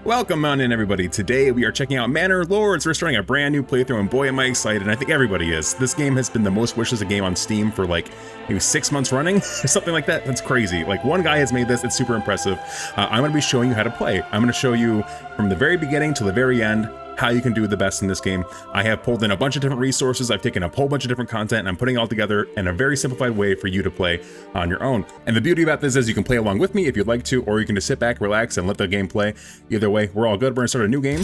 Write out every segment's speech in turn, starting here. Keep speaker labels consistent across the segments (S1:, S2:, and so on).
S1: Welcome on in, everybody. Today we are checking out Manor Lords. We're starting a brand new playthrough, and boy am I excited, and I think everybody is. This game has been the most wished game on Steam for like maybe 6 months running, or something like that. That's crazy. Like, one guy has made this, it's super impressive. I'm going to be showing you how to play. I'm going to show you from the very beginning to the very end how you can do the best in this game. I have pulled in a bunch of different resources, I've taken a whole bunch of different content, and I'm putting it all together in a very simplified way for you to play on your own. And the beauty about this is you can play along with me if you'd like to, or you can just sit back, relax, and let the game play. Either way, we're all good. We're gonna start a new game.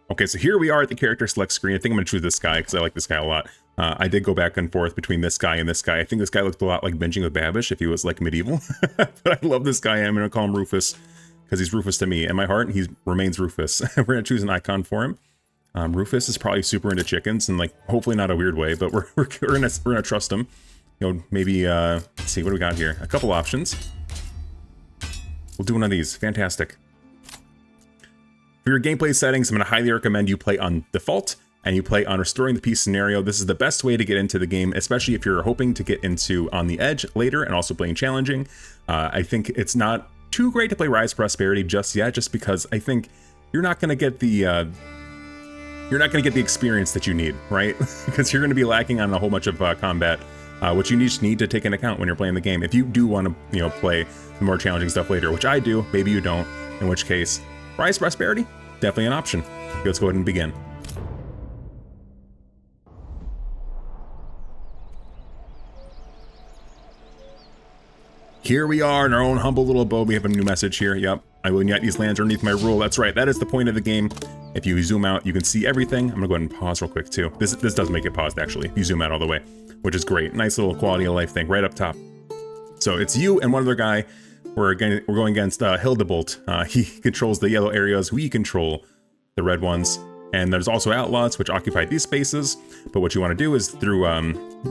S1: Okay, so here we are at the character select screen. I think I'm gonna choose this guy because I like this guy a lot. I did go back and forth between this guy and this guy. I think this guy looks a lot like Binging with Babish if he was like medieval. But I love this guy. I'm gonna call him Rufus because he's Rufus to me. In my heart, he remains Rufus. We're gonna choose an icon for him. Rufus is probably super into chickens, and like hopefully not a weird way, but we're gonna trust him. You know, maybe let's see, what do we got here? A couple options. We'll do one of these. Fantastic. For your gameplay settings, I'm gonna highly recommend you play on default and you play on restoring the peace scenario. This is the best way to get into the game, especially if you're hoping to get into On the Edge later and also playing challenging. I think it's not too great to play Rise of Prosperity just yet, just because I think you're not gonna get the experience that you need, right? Because you're going to be lacking on a whole bunch of combat, which you just need to take into account when you're playing the game. If you do want to, play the more challenging stuff later, which I do, maybe you don't, in which case, Rise of Prosperity, definitely an option. Okay, let's go ahead and begin. Here we are in our own humble little abode. We have a new message here. Yep. I will unite these lands underneath my rule. That's right. That is the point of the game. If you zoom out, you can see everything. I'm gonna go ahead and pause real quick too. This does make it paused actually. If you zoom out all the way, which is great. Nice little quality of life thing right up top. So it's you and one other guy. We're going against Hildebolt. He controls the yellow areas. We control the red ones. And there's also outlaws, which occupy these spaces. But what you want to do is through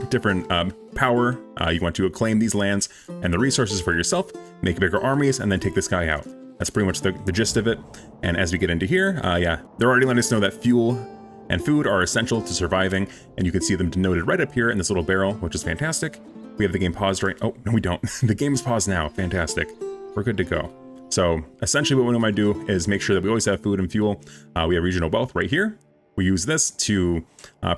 S1: different power, you want to acclaim these lands and the resources for yourself, make bigger armies, and then take this guy out. That's pretty much the gist of it. And as we get into here, yeah, they're already letting us know that fuel and food are essential to surviving. And you can see them denoted right up here in this little barrel, which is fantastic. We have the game paused right. Oh, no, we don't. The game's paused now. Fantastic. We're good to go. So essentially what we might do is make sure that we always have food and fuel. We have regional wealth right here. We use this to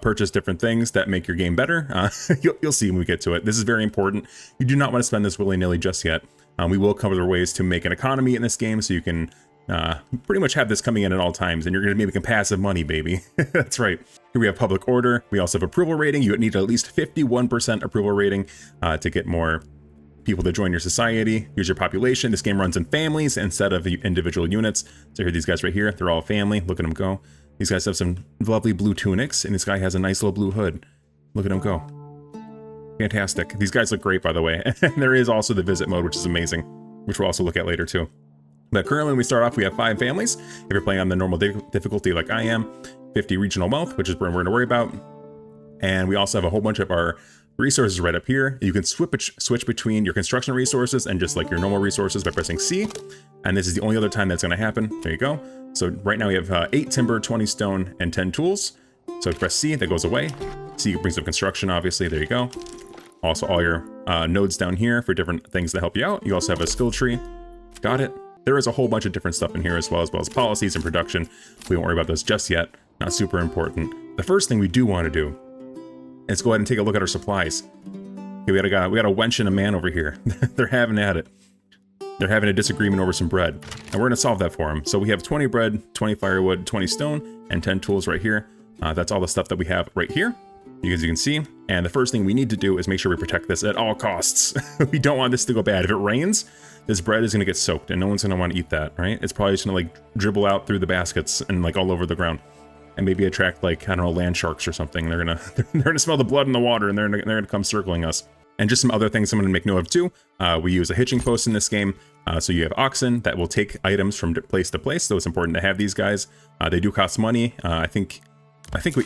S1: purchase different things that make your game better. You'll see when we get to it. This is very important. You do not want to spend this willy-nilly just yet. We will cover the ways to make an economy in this game, so you can pretty much have this coming in at all times, and you're going to be making passive money, baby. That's right. Here we have public order. We also have approval rating. You need at least 51% approval rating to get more people to join your society. Here's your population. This game runs in families instead of individual units. So here, these guys right here, they're all family. Look at them go. These guys have some lovely blue tunics, and this guy has a nice little blue hood. Look at him go. Fantastic. These guys look great, by the way. And there is also the visit mode, which is amazing, which we'll also look at later too. But currently when we start off, we have 5 families. If you're playing on the normal difficulty like I am, 50 regional wealth, which is what we're going to worry about. And we also have a whole bunch of our resources right up here. You can switch between your construction resources and just like your normal resources by pressing C. And this is the only other time that's going to happen. There you go. So right now we have 8 timber, 20 stone, and 10 tools. So press C, that goes away. C brings up construction, obviously. There you go. Also all your nodes down here for different things to help you out. You also have a skill tree. Got it. There is a whole bunch of different stuff in here as well as policies and production. We won't worry about those just yet. Not super important. The first thing we do want to do is go ahead and take a look at our supplies. Okay, we got a wench and a man over here. They're having at it. They're having a disagreement over some bread, and we're going to solve that for them. So we have 20 bread, 20 firewood, 20 stone, and 10 tools right here. That's all the stuff that we have right here, as you can see. And the first thing we need to do is make sure we protect this at all costs. We don't want this to go bad. If it rains, this bread is going to get soaked, and no one's going to want to eat that, right? It's probably just going to like dribble out through the baskets and like all over the ground. And maybe attract like, I don't know, land sharks or something. They're gonna smell the blood in the water, and they're gonna come circling us. And just some other things I'm gonna make note of too. We use a hitching post in this game. So you have oxen that will take items from place to place. So it's important to have these guys. They do cost money. I think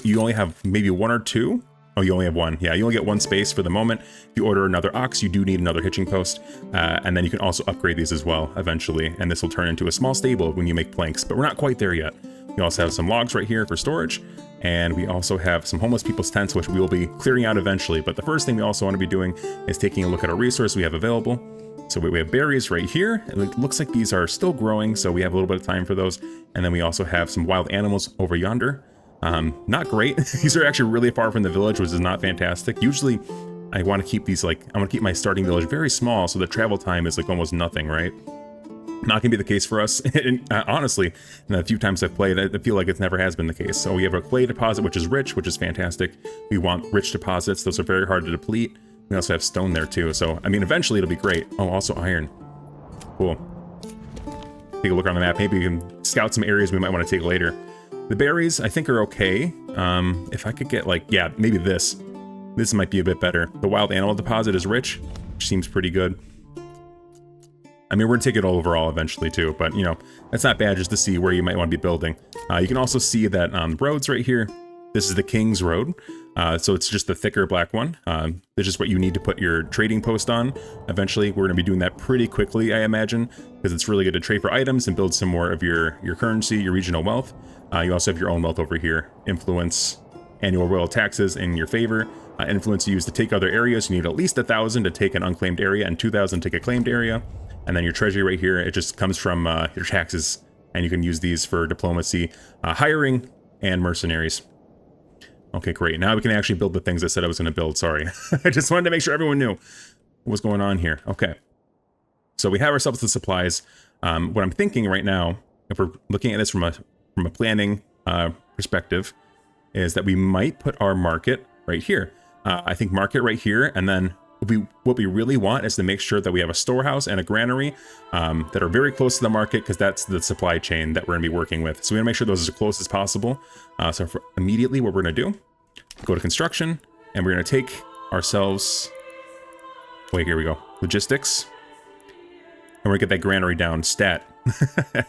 S1: you only have maybe 1 or 2. Oh, you only have 1. Yeah, you only get 1 space for the moment. If you order another ox, you do need another hitching post. And then you can also upgrade these as well eventually. And this will turn into a small stable when you make planks, but we're not quite there yet. We also have some logs right here for storage, and we also have some homeless people's tents, which we will be clearing out eventually. But the first thing we also want to be doing is taking a look at our resources we have available. So we have berries right here. It looks like these are still growing, so we have a little bit of time for those. And then we also have some wild animals over yonder. Not great. These are actually really far from the village, which is not fantastic. Usually I want to keep these, like, I want to keep my starting village very small, so the travel time is like almost nothing, right? Not gonna be the case for us. And, honestly, in the few times I've played, I feel like it never has been the case. So we have a clay deposit, which is rich, which is fantastic. We want rich deposits. Those are very hard to deplete. We also have stone there too. So, I mean, eventually it'll be great. Oh, also iron. Cool. Take a look on the map. Maybe we can scout some areas we might want to take later. The berries, I think, are okay. If I could get, like, yeah, maybe this. This might be a bit better. The wild animal deposit is rich, which seems pretty good. I mean, we're gonna take it all overall eventually too, but you know, that's not bad just to see where you might want to be building. You can also see that roads right here. This is the King's Road. So it's just the thicker black one. This is what you need to put your trading post on. Eventually, we're gonna be doing that pretty quickly, I imagine, because it's really good to trade for items and build some more of your currency, your regional wealth. You also have your own wealth over here. Influence, annual royal taxes in your favor. Influence you use to take other areas. You need at least 1,000 to take an unclaimed area and 2,000 to take a claimed area. And then your treasury right here, it just comes from your taxes, and you can use these for diplomacy, hiring, and mercenaries. Okay, great. Now we can actually build the things I said I was going to build. Sorry. I just wanted to make sure everyone knew what was going on here. Okay. So we have ourselves the supplies. What I'm thinking right now, if we're looking at this from a planning perspective, is that we might put our market right here. I think market right here, and then what we really want is to make sure that we have a storehouse and a granary that are very close to the market, because that's the supply chain that we're going to be working with. So we want to make sure those are as close as possible. So immediately what we're going to do, go to construction, and we're going to take ourselves, wait, here we go, logistics, and we're going to get that granary down stat.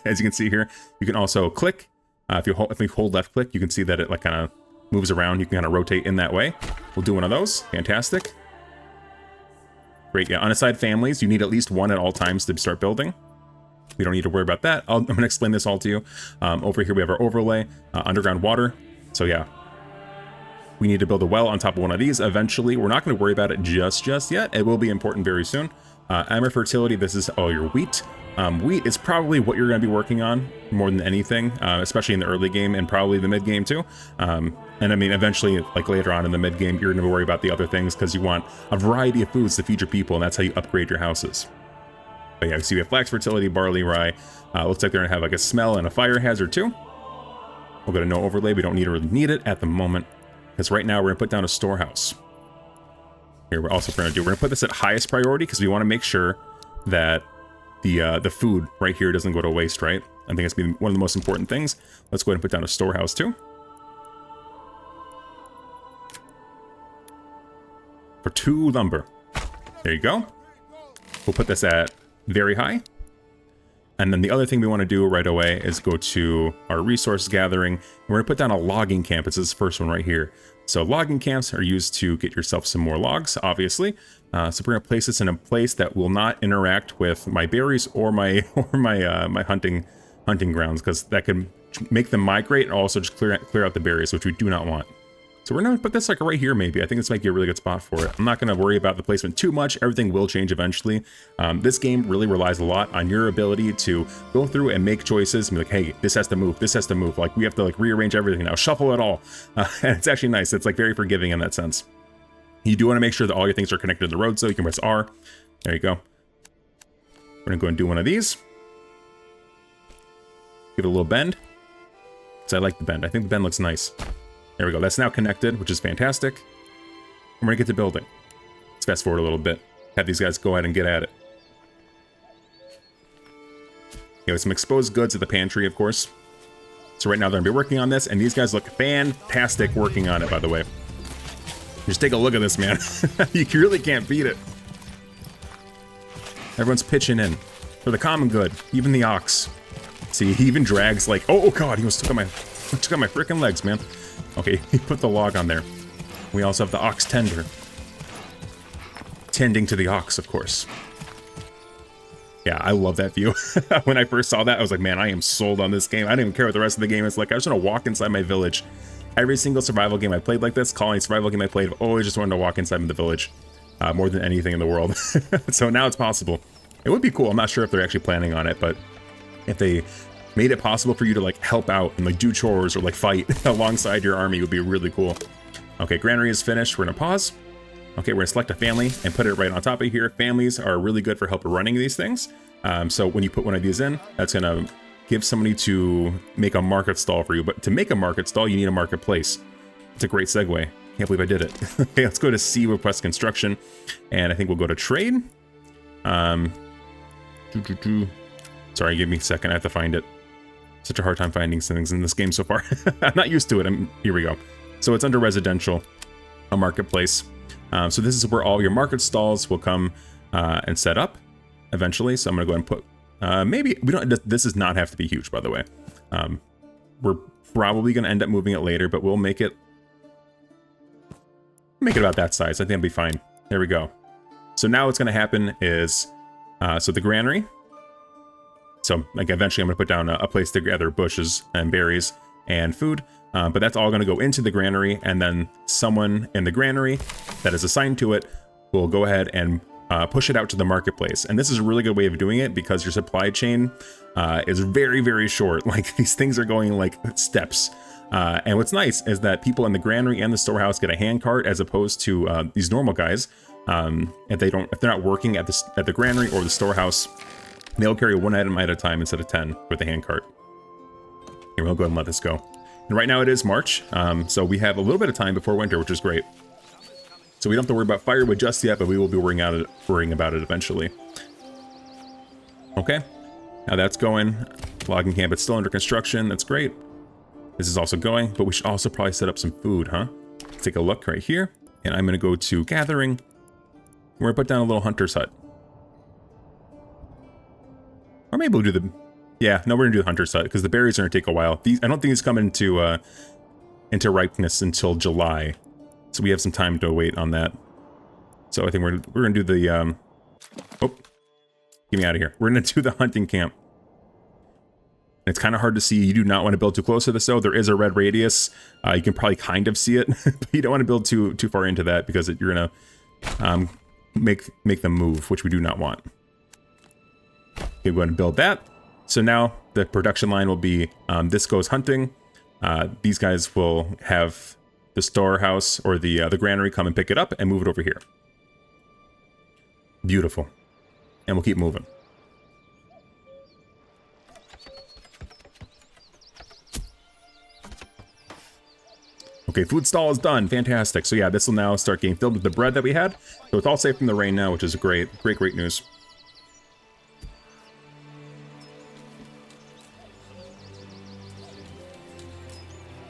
S1: As you can see here, you can also click. If you hold left click, you can see that it like kind of moves around. You can kind of rotate in that way. We'll do one of those. Fantastic. Great, yeah, unassigned families, you need at least one at all times to start building. We don't need to worry about that. I'm going to explain this all to you. Over here we have our overlay, underground water. So yeah, we need to build a well on top of one of these eventually. We're not going to worry about it just yet. It will be important very soon. Emmer fertility, this is all your wheat. Wheat is probably what you're going to be working on more than anything, especially in the early game and probably the mid game too. And I mean, eventually, like later on in the mid game, you're going to worry about the other things because you want a variety of foods to feed your people, and that's how you upgrade your houses. But yeah, see we have flax fertility, barley, rye. Looks like they're going to have like a smell and a fire hazard too. We'll go to no overlay. We don't really need it at the moment, because right now we're going to put down a storehouse. Here, we're also going to put this at highest priority because we want to make sure that the food right here doesn't go to waste, right? I think it's one of the most important things. Let's go ahead and put down a storehouse too. For 2 lumber. There you go. We'll put this at very high. And then the other thing we want to do right away is go to our resource gathering. We're going to put down a logging camp. It's this first one right here. So logging camps are used to get yourself some more logs, obviously. So we're going to place this in a place that will not interact with my berries or my my hunting grounds, because that could make them migrate and also just clear out the berries, which we do not want. So we're going to put this like right here maybe. I think this might be a really good spot for it. I'm not going to worry about the placement too much. Everything will change eventually. This game really relies a lot on your ability to go through and make choices and be like, hey, this has to move, this has to move. Like we have to like rearrange everything now, shuffle it all. And it's actually nice. It's like very forgiving in that sense. You do want to make sure that all your things are connected to the road, so you can press R. There you go. We're going to go and do one of these. Give it a little bend. So I like the bend. I think the bend looks nice. There we go. That's now connected, which is fantastic. And we're going to get to building. Let's fast forward a little bit. Have these guys go ahead and get at it. With some exposed goods at the pantry, of course. So right now they're going to be working on this, and these guys look fantastic working on it, by the way. Just take a look at this, man. You really can't beat it. Everyone's pitching in for the common good, even the ox. See, he even drags like, oh god, he almost took out my freaking legs, man. Okay, he put the log on there. We also have the ox tender. Tending to the ox, of course. Yeah, I love that view. When I first saw that, I was like, man, I am sold on this game. I didn't even care what the rest of the game is like. I just want to walk inside my village. Every single survival game I played like this, colony survival game I played, I've always just wanted to walk inside the village. More than anything in the world. So now it's possible. It would be cool. I'm not sure if they're actually planning on it, but if they made it possible for you to like help out and like do chores or like fight alongside your army, it would be really cool. Okay, granary is finished. We're gonna pause. Okay, we're gonna select a family and put it right on top of here. Families are really good for help running these things. So when you put one of these in, that's gonna give somebody to make a market stall for you. But to make a market stall, you need a marketplace. It's a great segue. Can't believe I did it. Okay, let's go to C, request construction. And I think we'll go to trade. Sorry, give me a second. I have to find it. Such a hard time finding things in this game so far. I'm not used to it. Here we go. So it's under residential, a marketplace. So this is where all your market stalls will come and set up eventually. So I'm gonna go ahead and put, maybe we don't, this does not have to be huge, by the way. We're probably gonna end up moving it later, but we'll make it about that size. I think it'll be fine. There we go. So now what's gonna happen is, so the granary. So like eventually I'm gonna put down a place to gather bushes and berries and food, but that's all gonna go into the granary, and then someone in the granary that is assigned to it will go ahead and push it out to the marketplace. And this is a really good way of doing it because your supply chain is very, very short. Like these things are going like steps. And what's nice is that people in the granary and the storehouse get a hand cart as opposed to these normal guys. If they're not working at the granary or the storehouse, they'll carry one item at a time instead of 10 with the hand cart. Here, we'll go ahead and let this go. And right now it is March, so we have a little bit of time before winter, which is great. So we don't have to worry about firewood just yet, but we will be worrying about it eventually. Okay, now that's going. Logging camp, it's still under construction. That's great. This is also going, but we should also probably set up some food, huh? Let's take a look right here, and I'm going to go to gathering. We're going to put down a little hunter's hut. Or maybe we'll do the... Yeah, no, we're going to do the hunter's hut, because the berries are going to take a while. I don't think these come into ripeness until July. So we have some time to wait on that. So I think we're going to do the... Oh, get me out of here. We're going to do the hunting camp. It's kind of hard to see. You do not want to build too close to this, though. There is a red radius. You can probably kind of see it. But you don't want to build too far into that because you're going to make them move, which we do not want. Okay, we're going to build that. So now the production line will be, this goes hunting. These guys will have the storehouse or the granary come and pick it up and move it over here. Beautiful. And we'll keep moving. Okay, food stall is done. Fantastic. So yeah, this will now start getting filled with the bread that we had. So it's all safe from the rain now, which is great news.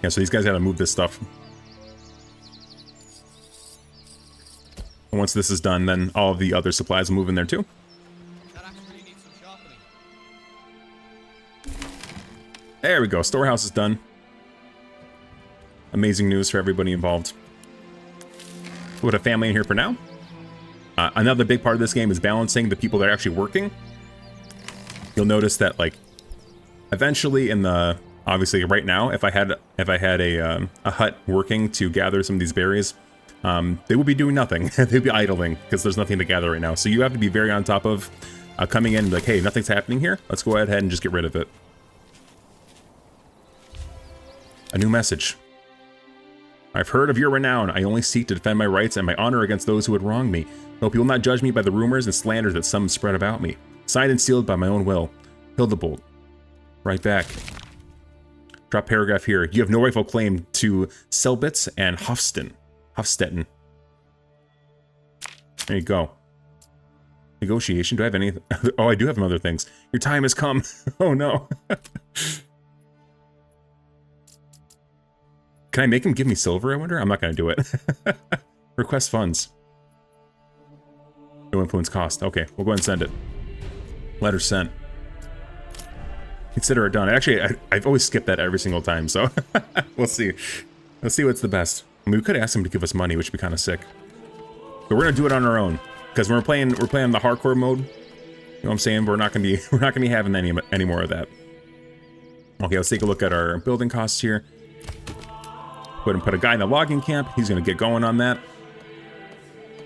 S1: Yeah, so these guys gotta move this stuff. And once this is done, then all of the other supplies will move in there too. There we go. Storehouse is done. Amazing news for everybody involved. We'll put a family in here for now. Another big part of this game is balancing the people that are actually working. You'll notice that, like, eventually in the... Obviously, right now, if I had a hut working to gather some of these berries, they would be doing nothing. They'd be idling because there's nothing to gather right now. So you have to be very on top of coming in and be like, hey, nothing's happening here. Let's go ahead and just get rid of it. A new message. I've heard of your renown. I only seek to defend my rights and my honor against those who would wrong me. Hope you will not judge me by the rumors and slanders that some spread about me. Signed and sealed by my own will. Hildebolt. Right back. Drop paragraph here. You have no rightful claim to Selbitz and Hofstetten. There you go. Negotiation. Do I have any? Oh, I do have some other things. Your time has come. Oh no. Can I make him give me silver, I wonder? I'm not going to do it. Request funds. No influence cost. Okay, we'll go ahead and send it. Letter sent. Consider it done. Actually, I've always skipped that every single time, so we'll see. Let's see what's the best. I mean, we could ask him to give us money, which would be kind of sick. But we're gonna do it on our own because we're playing the hardcore mode. You know what I'm saying? We're not gonna be having any more of that. Okay, let's take a look at our building costs here. Go ahead and put a guy in the logging camp. He's gonna get going on that.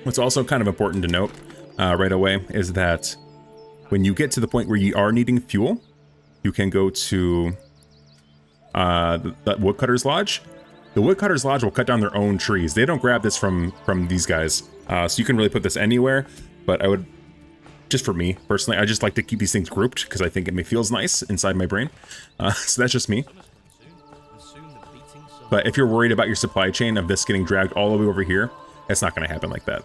S1: What's also kind of important to note right away is that when you get to the point where you are needing fuel, you can go to the Woodcutter's Lodge. The Woodcutter's Lodge will cut down their own trees. They don't grab this from these guys. So you can really put this anywhere, but I would, just for me personally, I just like to keep these things grouped because I think it feels nice inside my brain. So that's just me. But if you're worried about your supply chain of this getting dragged all the way over here, it's not going to happen like that.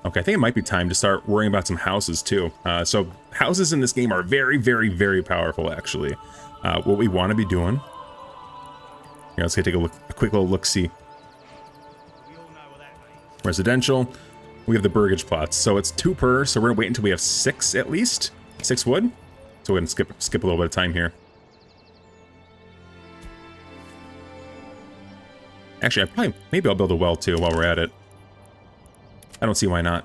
S1: Okay, I think it might be time to start worrying about some houses too. So houses in this game are very, very, very powerful actually. What we want to be doing... Here, let's take a quick little look-see. Residential. We have the burgage plots. So it's 2 per, so we're going to wait until we have 6 at least. 6 wood. So we're going to skip a little bit of time here. Actually, maybe I'll build a well too while we're at it. I don't see why not.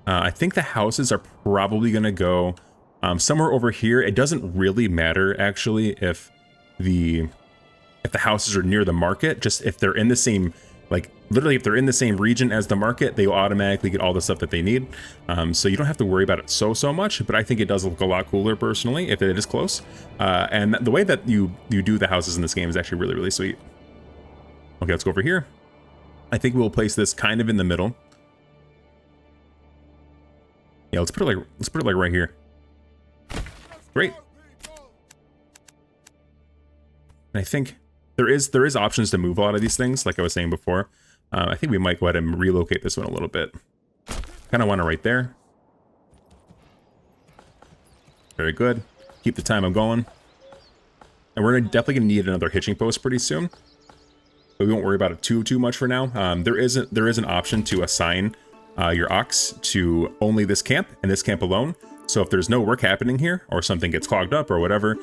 S1: I think the houses are probably going to go somewhere over here. It doesn't really matter, actually, if the houses are near the market. Just if they're in the same, like, literally if they're in the same region as the market, they will automatically get all the stuff that they need. So you don't have to worry about it so much, but I think it does look a lot cooler, personally, if it is close. And the way that you do the houses in this game is actually really, really sweet. Okay, let's go over here. I think we'll place this kind of in the middle. Yeah, let's put it like right here. Great. And I think there is options to move a lot of these things, like I was saying before. I think we might go ahead and relocate this one a little bit. Kind of want it right there. Very good. Keep the time going. And we're definitely gonna need another hitching post pretty soon. But we won't worry about it too much for now. There is an option to assign your ox to only this camp and this camp alone. So if there's no work happening here or something gets clogged up or whatever,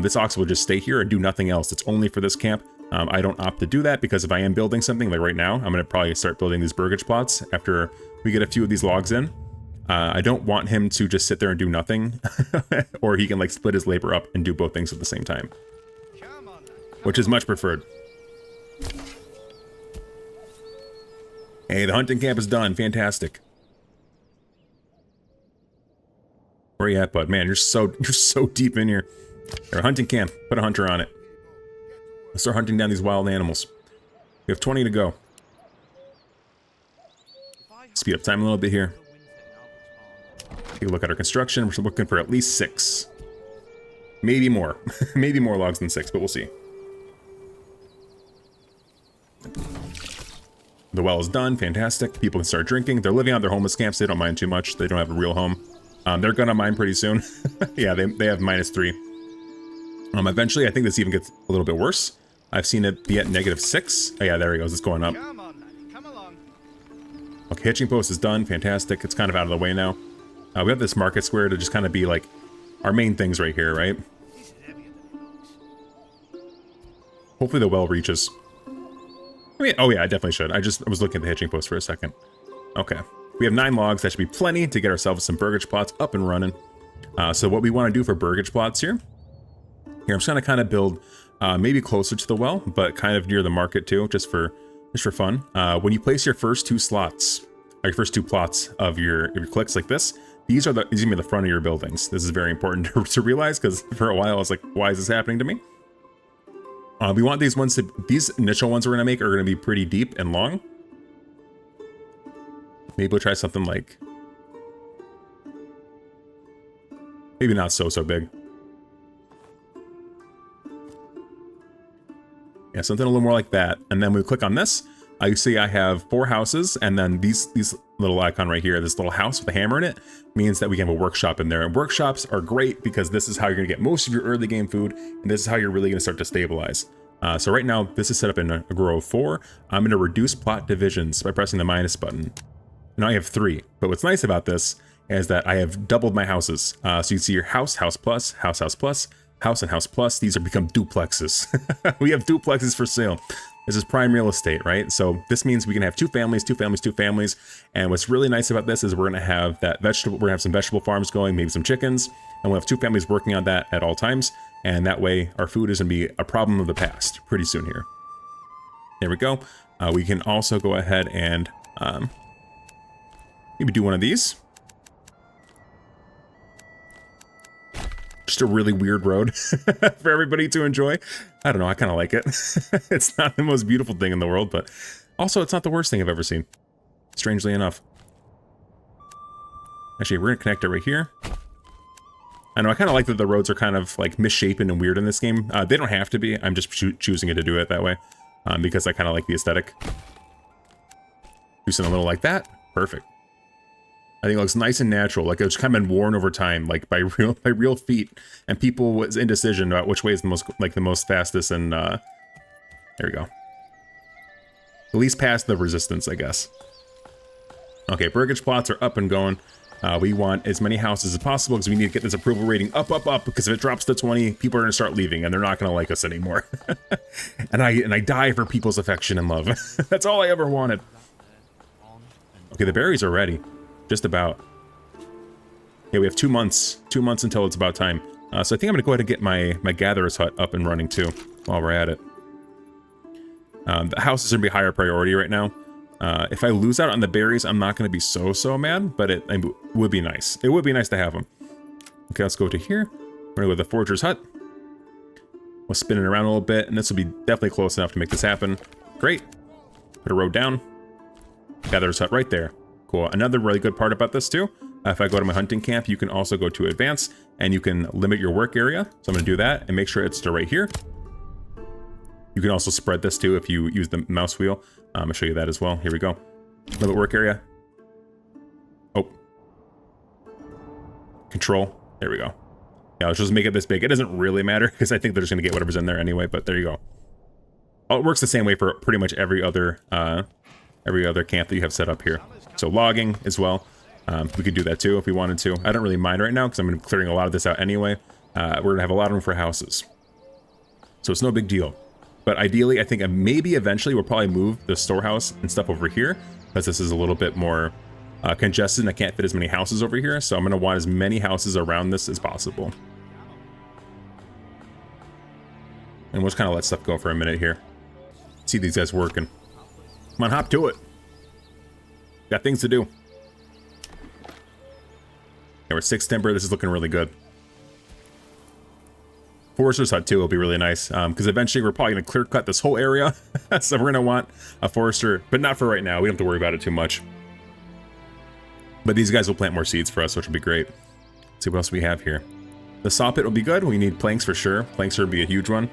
S1: this ox will just stay here and do nothing else. It's only for this camp. I don't opt to do that because if I am building something like right now, I'm going to probably start building these burgage plots after we get a few of these logs in. I don't want him to just sit there and do nothing or he can like split his labor up and do both things at the same time, which is much preferred. Hey, the hunting camp is done. Fantastic. Where are you at, bud? Man, you're so deep in here. Our hunting camp. Put a hunter on it. Let's start hunting down these wild animals. We have 20 to go. Speed up time a little bit here. Take a look at our construction. We're looking for at least 6. Maybe more. Maybe more logs than 6, but we'll see. The well is done. Fantastic. People can start drinking. They're living out their homeless camps. They don't mind too much. They don't have a real home. They're gonna mine pretty soon. Yeah, they have -3. Eventually, I think this even gets a little bit worse. I've seen it be at -6. Oh yeah, there he goes. It's going up. Okay, hitching post is done. Fantastic. It's kind of out of the way now. We have this market square to just kind of be like our main things right here, right? Hopefully the well reaches. I mean, oh yeah, I definitely should. I was looking at the hitching post for a second. Okay. We have 9 logs. That should be plenty to get ourselves some burgage plots up and running. So what we want to do for burgage plots here, I'm just going to kind of build maybe closer to the well, but kind of near the market too, just for fun. When you place your first 2 slots, or your first 2 plots of your clicks like this, these are going to be the front of your buildings. This is very important to realize because for a while I was like, why is this happening to me? We want these initial ones we're going to make are going to be pretty deep and long. Maybe we'll try something like, maybe not so big. Yeah, something a little more like that. And then we click on this. You see I have 4 houses, and then these little icon right here, this little house with a hammer in it, means that we can have a workshop in there. And workshops are great because this is how you're going to get most of your early game food, and this is how you're really going to start to stabilize. So right now, this is set up in a grow of 4. I'm going to reduce plot divisions by pressing the minus button. Now I have 3, but what's nice about this is that I have doubled my houses. So you can see your house plus, house plus, house and house plus. These are become duplexes. We have duplexes for sale. This is prime real estate, right? So this means we can have 2 families, 2 families, 2 families. And what's really nice about this is we're gonna have we're gonna have some vegetable farms going, maybe some chickens, and we'll have 2 families working on that at all times. And that way our food is gonna be a problem of the past pretty soon here. There we go. We can also go ahead and maybe do one of these. just a really weird road for everybody to enjoy. I don't know, I kind of like it. It's not the most beautiful thing in the world, but also it's not the worst thing I've ever seen, strangely enough. Actually, we're gonna connect it right here. I know, I kind of like that the roads are kind of like misshapen and weird in this game. They don't have to be, I'm just choosing it to do it that way, because I kind of like the aesthetic. Do something a little like that, perfect. I think it looks nice and natural, like it's kind of been worn over time, like by real feet and people was indecision about which way is the most fastest, and there we go. At least past the resistance, I guess. Okay, burgage plots are up and going. We want as many houses as possible because we need to get this approval rating up, because if it drops to 20, people are gonna start leaving and they're not gonna like us anymore. and I die for people's affection and love. That's all I ever wanted. Okay, the berries are ready. Just about. Yeah, we have 2 months. 2 months until it's about time. So I think I'm gonna go ahead and get my gatherer's hut up and running too, while we're at it. The house is gonna be higher priority right now. If I lose out on the berries, I'm not gonna be so mad, but it would be nice. It would be nice to have them. Okay, let's go to here. We're gonna go to the forager's hut. We'll spin it around a little bit, and this will be definitely close enough to make this happen. Great. Put a road down. Gatherer's hut right there. Cool. Another really good part about this too, if I go to my hunting camp, you can also go to advance and you can limit your work area. So I'm going to do that and make sure it's to right here. You can also spread this too if you use the mouse wheel. I'll show you that as well. Here we go. Limit work area. Oh. Control. There we go. Yeah, let's just make it this big. It doesn't really matter because I think they're just going to get whatever's in there anyway, but there you go. Oh, it works the same way for pretty much every other camp that you have set up here. So logging as well. We could do that too if we wanted to. I don't really mind right now because I'm going to be clearing a lot of this out anyway. We're going to have a lot of room for houses. So it's no big deal. But ideally, I think maybe eventually we'll probably move the storehouse and stuff over here because this is a little bit more congested and I can't fit as many houses over here. So I'm going to want as many houses around this as possible. And we'll just kind of let stuff go for a minute here. See these guys working. Come on, hop to it. Got things to do. Yeah, we're 6 timber. This is looking really good. Forester's hut too will be really nice because eventually we're probably going to clear cut this whole area. So we're going to want a forester, but not for right now. We don't have to worry about it too much. But these guys will plant more seeds for us, which will be great. Let's see what else we have here. The saw pit will be good. We need planks for sure. Planks would be a huge one.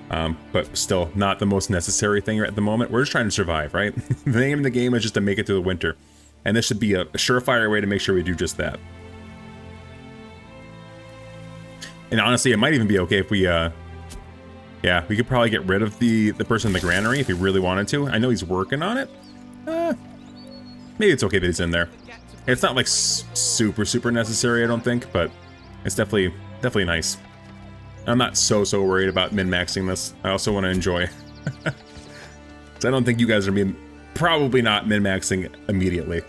S1: But still not the most necessary thing at the moment. We're just trying to survive, right? The name of the game is just to make it through the winter. And this should be a surefire way to make sure we do just that. And honestly, it might even be okay if we, yeah, we could probably get rid of the person in the granary if we really wanted to. I know he's working on it. Maybe it's okay that he's in there. It's not like super necessary, I don't think, but it's definitely nice. I'm not so worried about min-maxing this. I also want to enjoy. So I don't think you guys are probably not min-maxing immediately.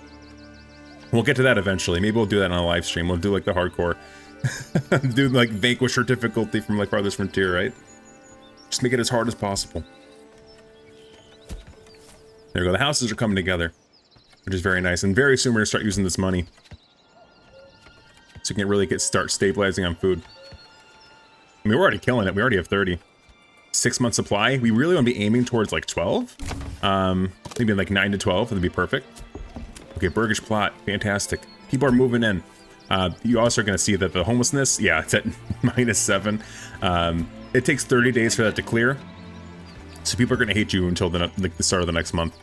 S1: We'll get to that eventually. Maybe we'll do that on a live stream. We'll do like the hardcore. Do like Vanquisher difficulty from like Farthest Frontier, right? Just make it as hard as possible. There we go. The houses are coming together, which is very nice. And very soon we're going to start using this money. So we can really start stabilizing on food. I mean, we're already killing it. We already have 30. 6 month supply. We really want to be aiming towards like 12. Maybe like 9 to 12. That'd be perfect. Okay, burgage plot. Fantastic. People are moving in. You also are going to see that the homelessness, yeah, it's at -7. It takes 30 days for that to clear. So people are going to hate you until the start of the next month.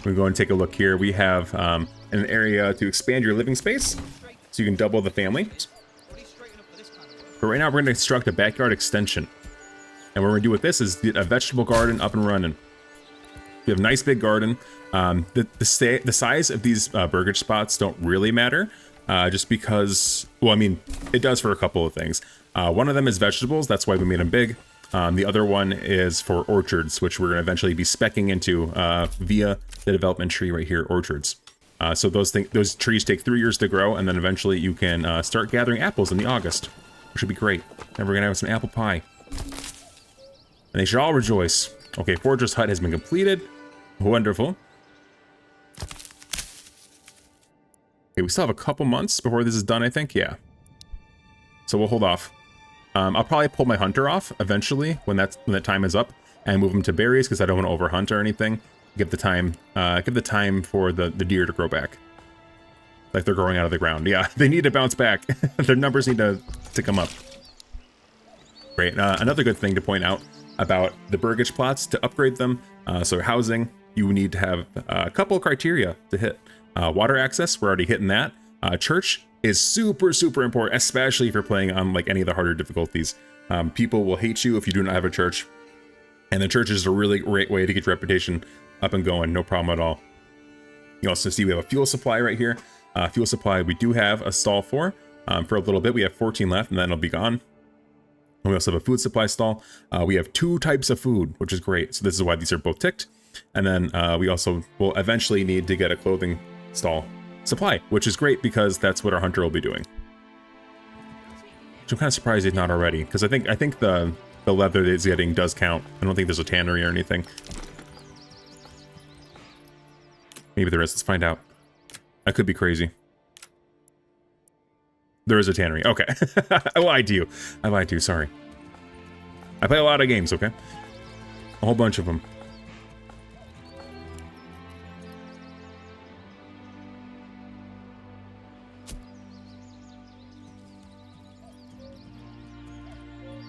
S1: We're going to take a look here. We have an area to expand your living space. So you can double the family. But right now we're going to construct a backyard extension. And what we're going to do with this is get a vegetable garden up and running. We have a nice big garden. The size of these burgage spots don't really matter. Just because, well, I mean, it does for a couple of things. One of them is vegetables. That's why we made them big. The other one is for orchards, which we're going to eventually be speccing into via the development tree right here, orchards. So those trees take 3 years to grow, and then eventually you can start gathering apples in the August, which would be great. And we're going to have some apple pie. And they should all rejoice. Okay, Forager's hut has been completed. Wonderful. Okay, we still have a couple months before this is done, I think. Yeah. So we'll hold off. I'll probably pull my hunter off eventually when that time is up and move him to berries because I don't want to overhunt or anything. Give the time for the deer to grow back. Like they're growing out of the ground. Yeah, they need to bounce back. Their numbers need to come up. Great. Another good thing to point out about the burgage plots to upgrade them. So housing, you need to have a couple of criteria to hit. Water access, we're already hitting that. Church is super, super important, especially if you're playing on like any of the harder difficulties. People will hate you if you do not have a church. And the church is a really great way to get your reputation up and going, no problem at all. You also see we have a fuel supply right here. Fuel supply we do have a stall for a little bit. We have 14 left and then it'll be gone. And we also have a food supply stall. We have 2 types of food, which is great. So this is why these are both ticked. And then we also will eventually need to get a clothing stall supply, which is great because that's what our hunter will be doing. Which I'm kind of surprised he's not already, because I think the leather that he's getting does count. I don't think there's a tannery or anything. Maybe there is. Let's find out. I could be crazy. There is a tannery. Okay. I lied to you. I lied to you. Sorry. I play a lot of games, okay? A whole bunch of them.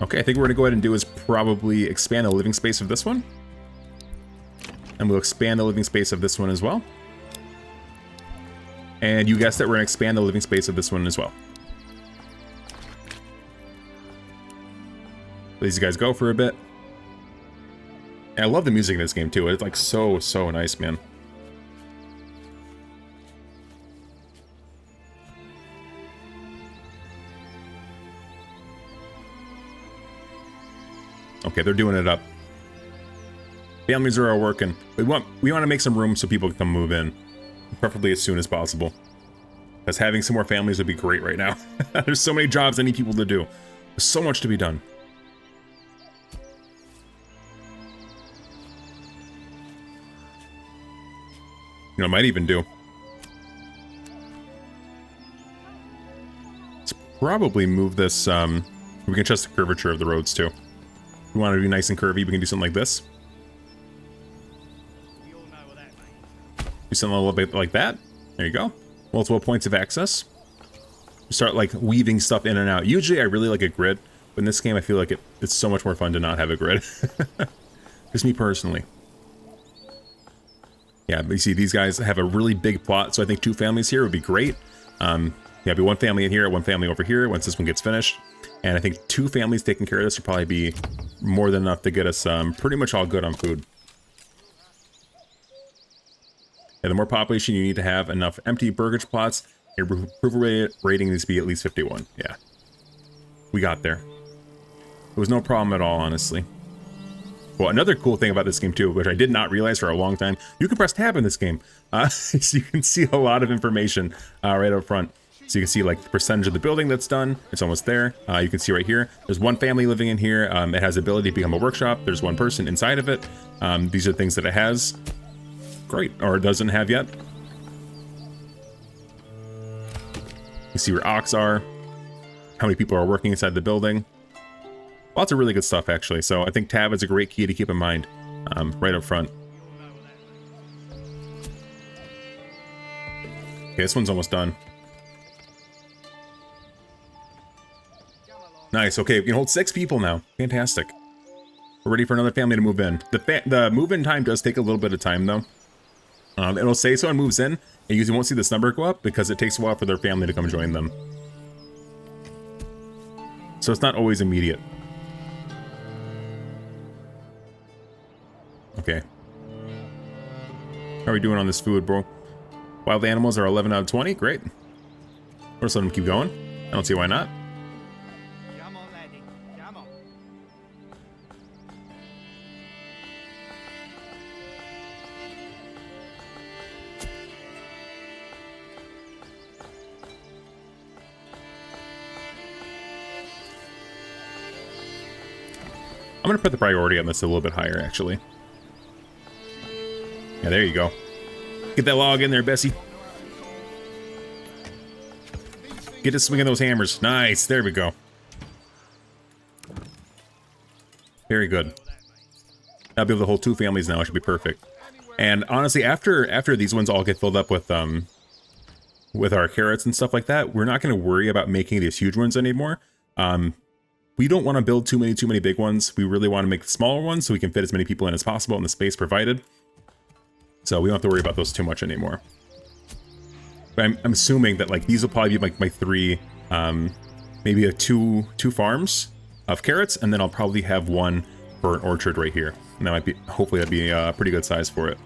S1: Okay, I think what we're going to go ahead and do is probably expand the living space of this one. And we'll expand the living space of this one as well. And you guessed it, we're going to expand the living space of this one as well. Let these guys go for a bit. And I love the music in this game too. It's like so nice, man. Okay, they're doing it up. Families are all working. We want to make some room so people can come move in, preferably as soon as possible. Because having some more families would be great right now. There's so many jobs I need people to do. There's so much to be done. You know, I might even do. Let's probably move this. We can adjust the curvature of the roads too. If we want to be nice and curvy, we can do something like this. Do something a little bit like that. There you go. Multiple points of access. Start like weaving stuff in and out. Usually I really like a grid, but in this game I feel like it's so much more fun to not have a grid. Just me personally. Yeah, but you see these guys have a really big plot, so I think 2 families here would be great. Yeah, be 1 family in here, 1 family over here once this one gets finished. And I think 2 families taking care of this would probably be more than enough to get us pretty much all good on food. Yeah, the more population you need to have enough empty burgage plots, your approval rating needs to be at least 51. Yeah. We got there. It was no problem at all, honestly. Well, another cool thing about this game too, which I did not realize for a long time, you can press tab in this game. So you can see a lot of information right up front. So you can see like the percentage of the building that's done. It's almost there. You can see right here, there's 1 family living in here. It has the ability to become a workshop. There's 1 person inside of it. These are things that it has. Great. Or it doesn't have yet. You see where ox are. How many people are working inside the building. Lots of really good stuff, actually. So I think tab is a great key to keep in mind right up front. Okay, this one's almost done. Nice. Okay, we can hold 6 people now. Fantastic. We're ready for another family to move in. The move-in time does take a little bit of time, though. It'll say someone moves in, and you usually won't see this number go up because it takes a while for their family to come join them. So it's not always immediate. Okay. How are we doing on this food, bro? Wild animals are 11 out of 20. Great. We'll just let them keep going. I don't see why not.
S2: Come on, laddie. Come on.
S1: I'm going to put the priority on this a little bit higher, actually. Yeah, there you go. Get that log in there, Bessie. Get to swinging those hammers. Nice. There we go. Very good. I'll be able to hold 2 families now. It should be perfect. And honestly, after these ones all get filled up with our carrots and stuff like that, we're not going to worry about making these huge ones anymore. We don't want to build too many big ones. We really want to make the smaller ones so we can fit as many people in as possible in the space provided. So we don't have to worry about those too much anymore. But I'm assuming that like these will probably be like my 3, maybe two farms of carrots, and then I'll probably have 1 for an orchard right here. And that might be, hopefully that'd be a pretty good size for it.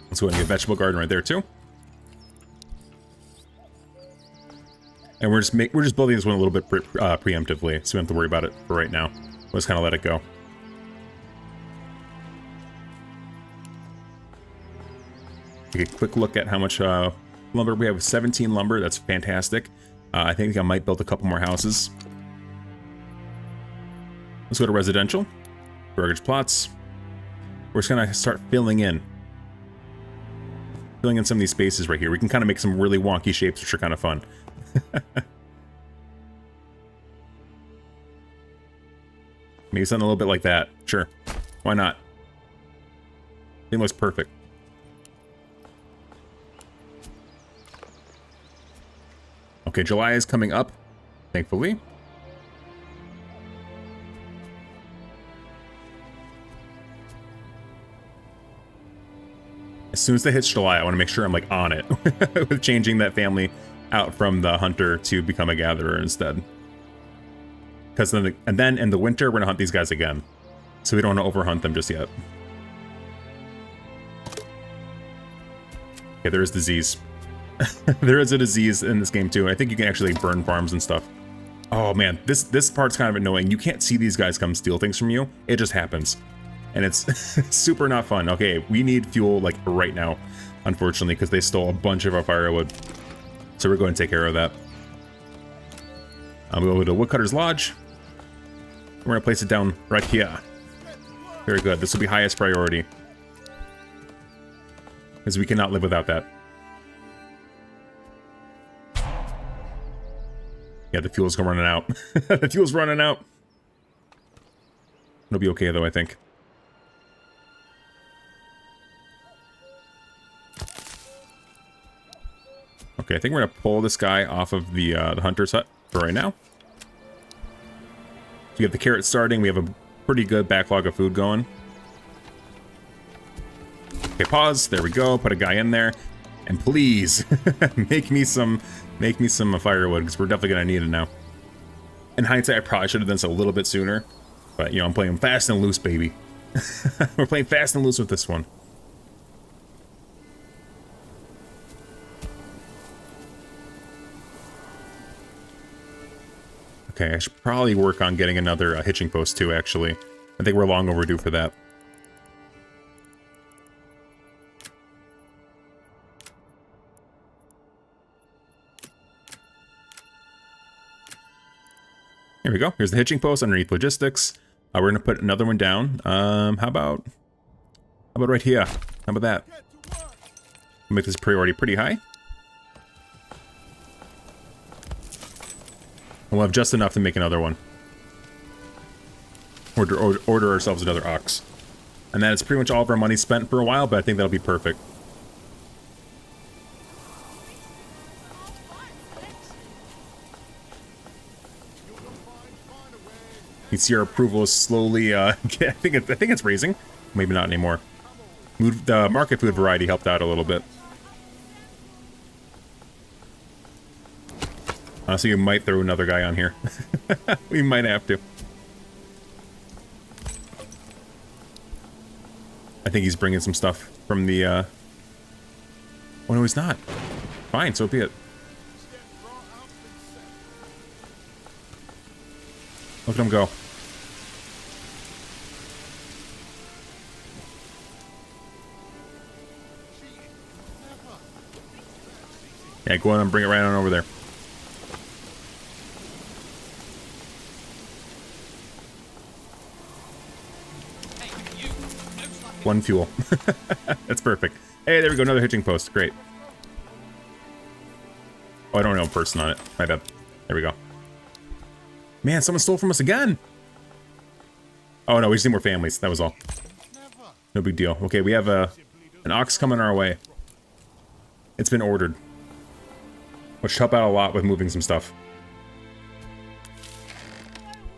S1: Let's go ahead and get a vegetable garden right there too. And we're just building this one a little bit preemptively, so we don't have to worry about it for right now. We'll just kind of let it go. Take a quick look at how much lumber we have. 17 lumber. That's fantastic. I think I might build a couple more houses. Let's go to residential. Mortgage plots. We're just gonna start filling in some of these spaces right here. We can kind of make some really wonky shapes, which are kind of fun. Maybe something a little bit like that. Sure. Why not? I think it looks perfect. Okay, July is coming up, thankfully. As soon as it hits July, I want to make sure I'm like on it with changing that family out from the hunter to become a gatherer instead. Because then in the winter, we're gonna hunt these guys again, so we don't want to overhunt them just yet. Okay, there is disease. There is a disease in this game too. I think you can actually burn farms and stuff. Oh man, this part's kind of annoying. You can't see these guys come steal things from you. It just happens. And it's super not fun. Okay, we need fuel like right now, unfortunately, because they stole a bunch of our firewood. So we're going to take care of that. We'll go to Woodcutter's Lodge. We're going to place it down right here. Very good. This will be highest priority, because we cannot live without that. Yeah, the fuel's running out. The fuel's running out. It'll be okay, though, I think. Okay, I think we're going to pull this guy off of the hunter's hut for right now. So we have the carrot starting. We have a pretty good backlog of food going. Okay, pause. There we go. Put a guy in there. And please, make me some firewood, because we're definitely going to need it now. In hindsight, I probably should have done this a little bit sooner. But, you know, I'm playing fast and loose, baby. We're playing fast and loose with this one. Okay, I should probably work on getting another hitching post too, actually. I think we're long overdue for that. Here we go. Here's the hitching post underneath logistics. We're going to put another one down. How about right here? How about that? Make this priority pretty high. We'll have just enough to make another one. Order ourselves another ox. And that is pretty much all of our money spent for a while, but I think that'll be perfect. You can see our approval is slowly, I think it's raising. Maybe not anymore. The market food variety helped out a little bit. So you might throw another guy on here. We might have to. I think he's bringing some stuff from the, Oh, no, he's not. Fine, so be it. Look at him go. Yeah, go on and bring it right on over there. One fuel. That's perfect. Hey, there we go. Another hitching post. Great. Oh, I don't know a person on it. My bad. There we go. Man, someone stole from us again. Oh no, we just need more families. That was all. No big deal. Okay, we have an ox coming our way. It's been ordered, which help out a lot with moving some stuff.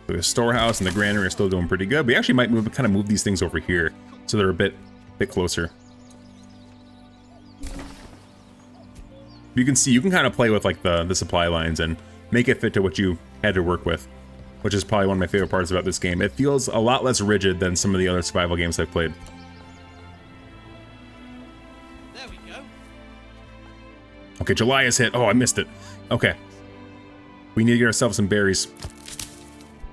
S1: So the storehouse and the granary are still doing pretty good. We actually might kind of move these things over here, so they're a bit closer. You can see, you can kind of play with like the supply lines and make it fit to what you had to work with, which is probably one of my favorite parts about this game. It feels a lot less rigid than some of the other survival games I've played.
S2: There we go.
S1: Okay, July is hit. Oh, I missed it. Okay. We need to get ourselves some berries.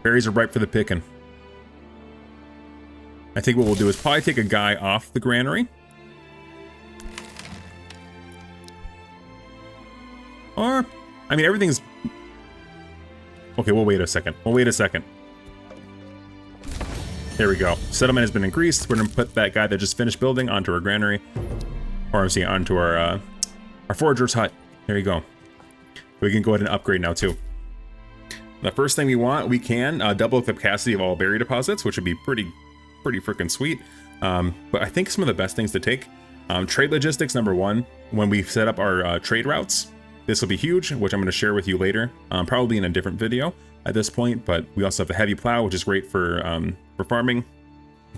S1: Berries are ripe for the picking. I think what we'll do is probably take a guy off the granary. Or, I mean, everything's... Okay, we'll wait a second. We'll wait a second. There we go. Settlement has been increased. We're going to put that guy that just finished building onto our granary. Or, I'm saying, onto our forager's hut. There you go. We can go ahead and upgrade now, too. The first thing we want, we can double the capacity of all berry deposits, which would be pretty freaking sweet. But I think some of the best things to take, trade logistics, number one. When we set up our trade routes, this will be huge, which I'm going to share with you later, probably in a different video at this point. But we also have the heavy plow, which is great for farming.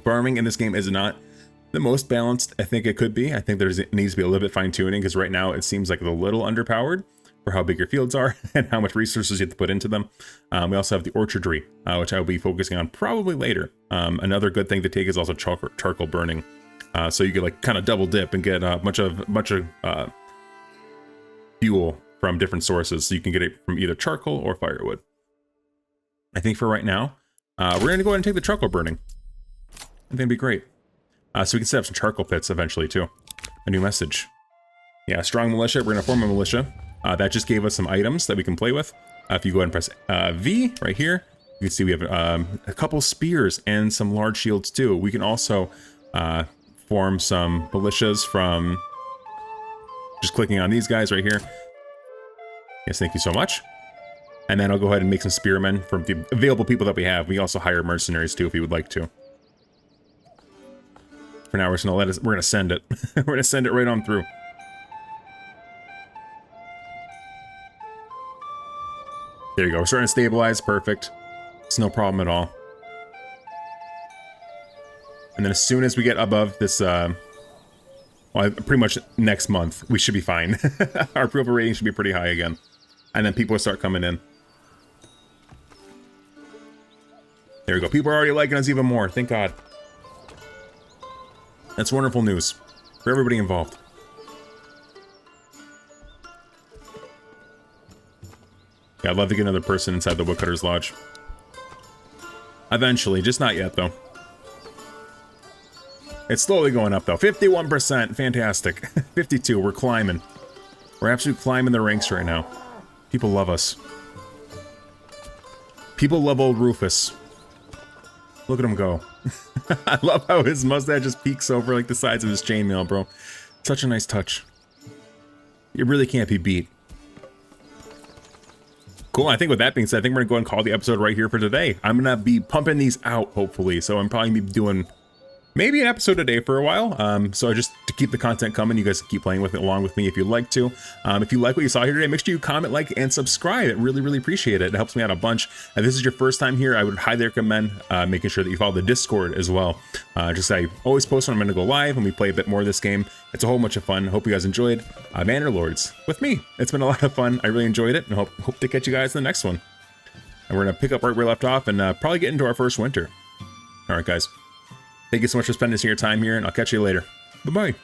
S1: Farming in this game is not the most balanced I think it could be. I think it needs to be a little bit fine-tuning, because right now it seems like a little underpowered for how big your fields are and how much resources you have to put into them. We also have the orchardry, which I'll be focusing on probably later. Another good thing to take is also charcoal burning. So you could like kind of double dip and get a bunch of fuel from different sources. So you can get it from either charcoal or firewood. I think for right now, we're going to go ahead and take the charcoal burning. I think it'd be great. So we can set up some charcoal pits eventually too. A new message. Yeah, strong militia. We're going to form a militia. That just gave us some items that we can play with. If you go ahead and press V right here, you can see we have a couple spears and some large shields too. We can also form some militias from just clicking on these guys right here. Yes, thank you so much. And then I'll go ahead and make some spearmen from the available people that we have. We also hire mercenaries too if you would like to. For now, we're gonna send it. We're gonna send it right on through. There you go. We're starting to stabilize. Perfect. It's no problem at all. And then as soon as we get above this, well, pretty much next month, we should be fine. Our approval rating should be pretty high again. And then people will start coming in. There we go. People are already liking us even more. Thank God. That's wonderful news for everybody involved. Yeah, I'd love to get another person inside the Woodcutter's Lodge. Eventually, just not yet, though. It's slowly going up, though. 51%, fantastic. 52, we're climbing. We're absolutely climbing the ranks right now. People love us. People love old Rufus. Look at him go. I love how his mustache just peeks over like the sides of his chainmail, bro. Such a nice touch. It really can't be beat. Cool, I think with that being said, I think we're gonna go and call the episode right here for today. I'm gonna be pumping these out, hopefully, so I'm probably gonna be doing maybe an episode a day for a while. So just to keep the content coming, you guys can keep playing with it along with me if you'd like to. If you like what you saw here today, make sure you comment, like, and subscribe. It really appreciate it. It helps me out a bunch. If this is your first time here, I would highly recommend making sure that you follow the Discord as well. Just I always post when I'm gonna go live and we play a bit more of this game. It's a whole bunch of fun. Hope you guys enjoyed Manor Lords with me. It's been a lot of fun. I really enjoyed it, and hope to catch you guys in the next one. And we're gonna pick up right where we left off and probably get into our first winter. All right, guys. Thank you so much for spending your time here, and I'll catch you later. Bye-bye.